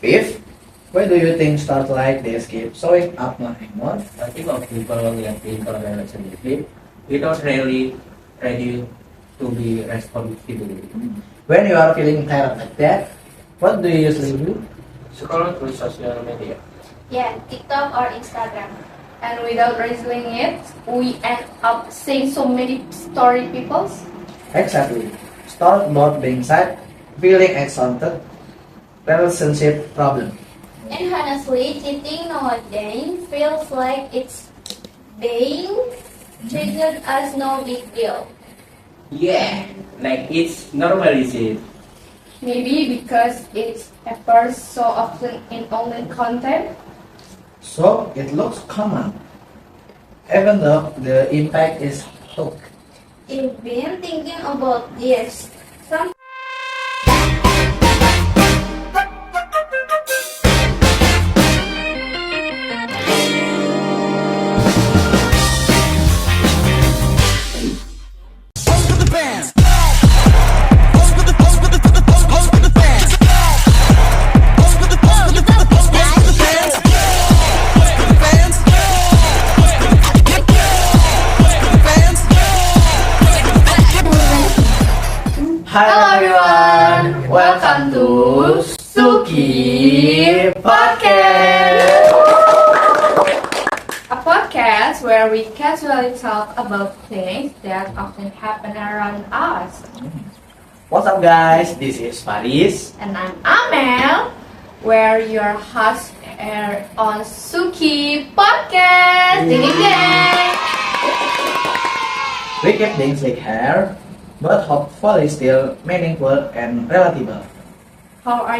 If, why do you think stuff like this keep showing up more and more? I think of people reacting relatively without really ready to be responsible. When you are feeling tired like that, what do you usually do? Scroll through social media. Yeah, TikTok or Instagram. And without realizing it, we end up seeing so many story peoples. Exactly. Start not being sad, feeling exhausted, relationship problem. And honestly, cheating nowadays feels like it's being treated as no big deal. Yeah, like it's normalized. Maybe because it appears so often in online content. So it looks common, even though the impact is hook. I've been thinking about this. Some Hi everyone, welcome to Suki Podcast. A podcast where we casually talk about things that often happen around us. What's up guys, this is Paris. And I'm Amel, where your host are on Suki Podcast. Ding ding ding. We keep things like hair, but hopefully still meaningful and relatable. How are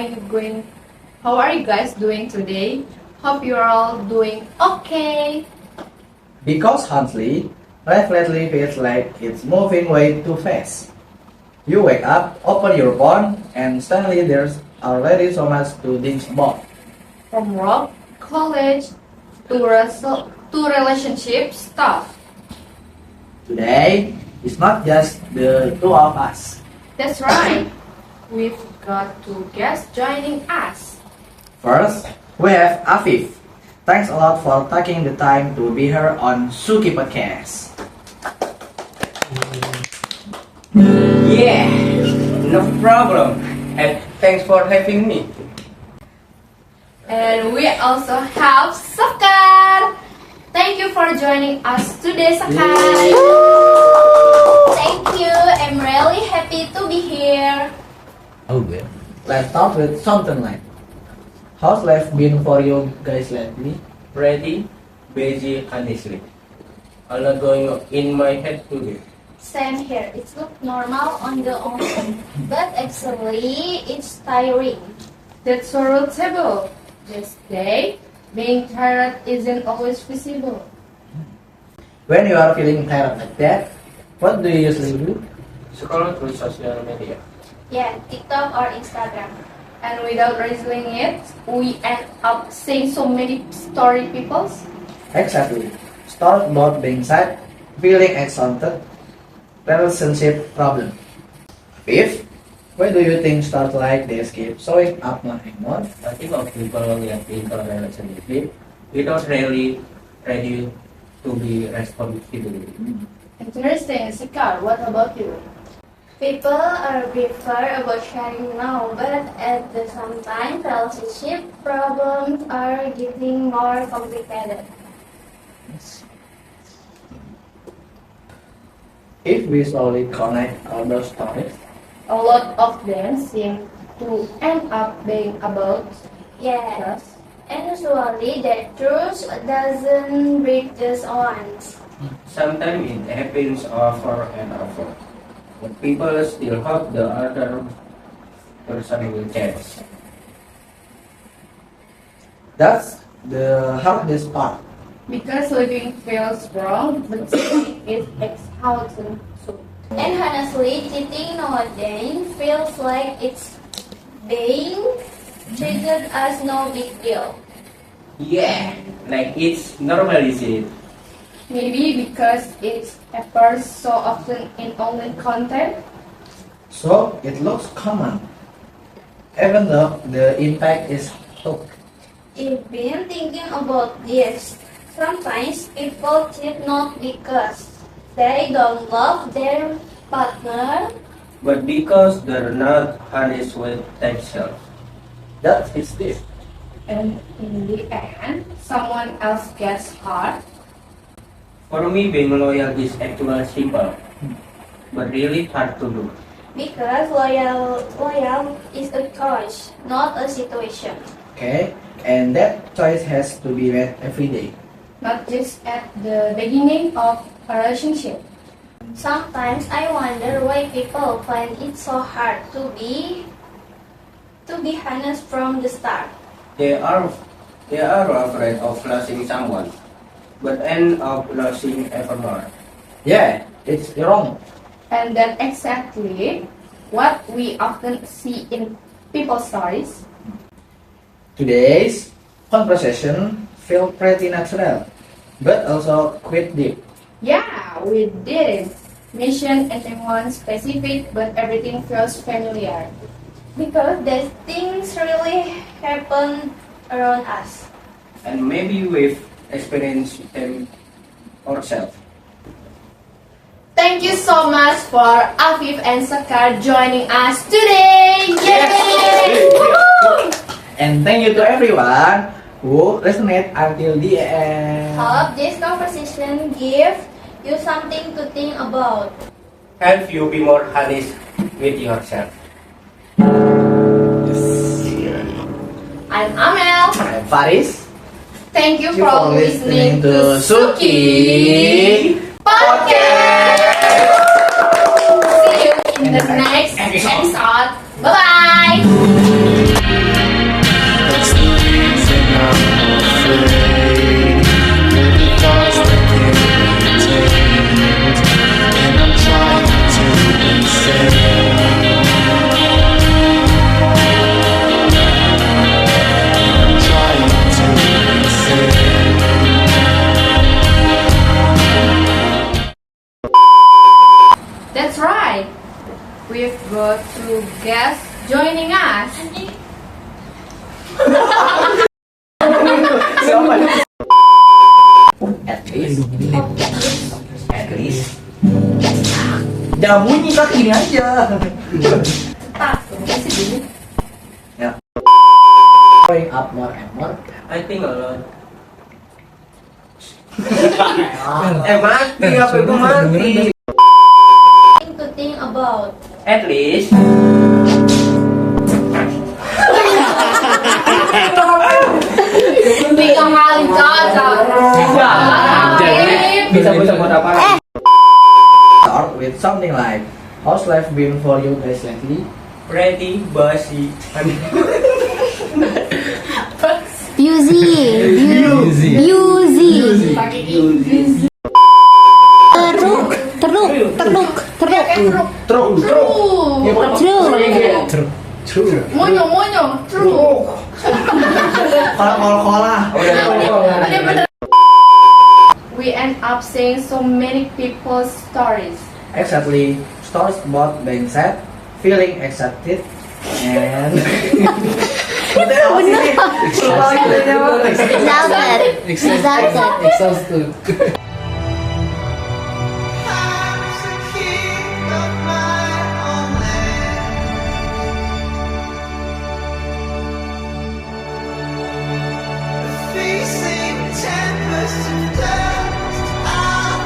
you guys doing today? Hope you're all doing okay. Because honestly, life lately feels like it's moving way too fast. You wake up, open your phone, and suddenly there's already so much to think about. From work, college, to relationship stuff. Today, it's not just the two of us. That's right. We've got two guests joining us. First, we have Afif. Thanks a lot for taking the time to be here on Suki Podcast. Yeah, no problem. And thanks for having me. And we also have Sakar. Thank you for joining us today, Sakar. thank you. I'm really happy to be here. Oh, good. Let's start with something like, how's life been for you guys lately? Pretty busy, honestly. A lot going on in my head today. Same here. It looks normal on the outside, but actually it's tiring. That's so relatable. This day, being tired isn't always visible. When you are feeling tired like that, what do you usually do? Scroll through social media. Yeah, TikTok or Instagram. And without realizing it, we end up seeing so many story peoples. Exactly. Start not being sad, feeling exhausted, relationship problem. If, why do you think stuff like this keep showing up more and more? I think of people reacting relatively without really ready to be responsible. Interesting, Sakar. What about you? People are prefer about sharing now, but at the same time, relationship problems are getting more complicated. If we slowly connect all those stories, A lot of them seem to end up being about Yeah, trust. and usually the truth doesn't break just once. Sometimes it happens over and over, but people still hope the other person will change. that's the hardest part. Because living feels wrong, but cheating is exhausting. So, And honestly, cheating nowadays feels like it's being treated as no big deal. Yeah, like it's normalized. maybe because it appears so often in online content. So it looks common, even though the impact is talk. I've been thinking about this. Sometimes people cheat not because they don't love their partner, but because they're not honest with themselves. That is deep. And in the end, someone else gets hurt. For me, being loyal is actually simple, but really hard to do. because loyal is a choice, not a situation. Okay, and that choice has to be made every day. Not just at the beginning of a relationship. Sometimes I wonder why people find it so hard to be honest from the start. They are afraid of losing someone, but end up losing evermore. Yeah, it's wrong. And that's exactly what we often see in people's stories. Today's conversation feel pretty natural, but also quite deep. Yeah, we didn't mention anyone specific, but everything feels familiar. Because these things really happen around us. And maybe we've experienced them ourselves. Thank you so much for Afif and Sekar joining us today. Yay! Woohoo! And thank you to everyone who listened until the end. Hope this conversation gives you something to think about. Help you be more honest with yourself. I'm Amel. I'm Faris. Thank you You for for listening listening to to Suki Suki Podcast. See you in the next episode. Bye bye. That's the reason I'm afraid. You're the thoughts that can't be tamed, and I'm trying to be safe. I'm trying to be safe. That's right. We've got two guests joining us. At least. Jangan bunyi kaki ini aja. Ya. Growing up more and more. I think a lot. Mati apa itu mati? Something to think about. At least Tiga kali cocok. bisa buat apa? Start with something like, how's life been for you guys lately? Pretty basi. Busy. Teruk. True. Monyo. True. Kola. We end up seeing so many people's stories. Exactly. Stories about being sad, feeling accepted, and Exhausted. Facing tempests of dust, I'll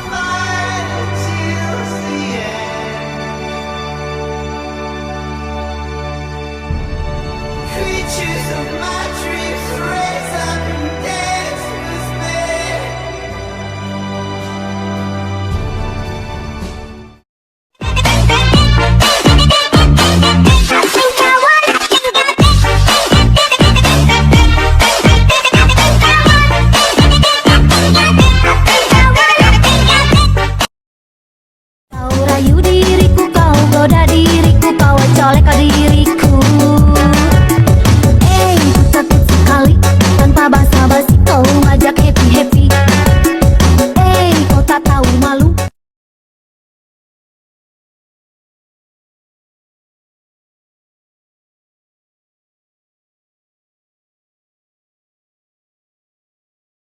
fight until the end. Creatures of my dreams.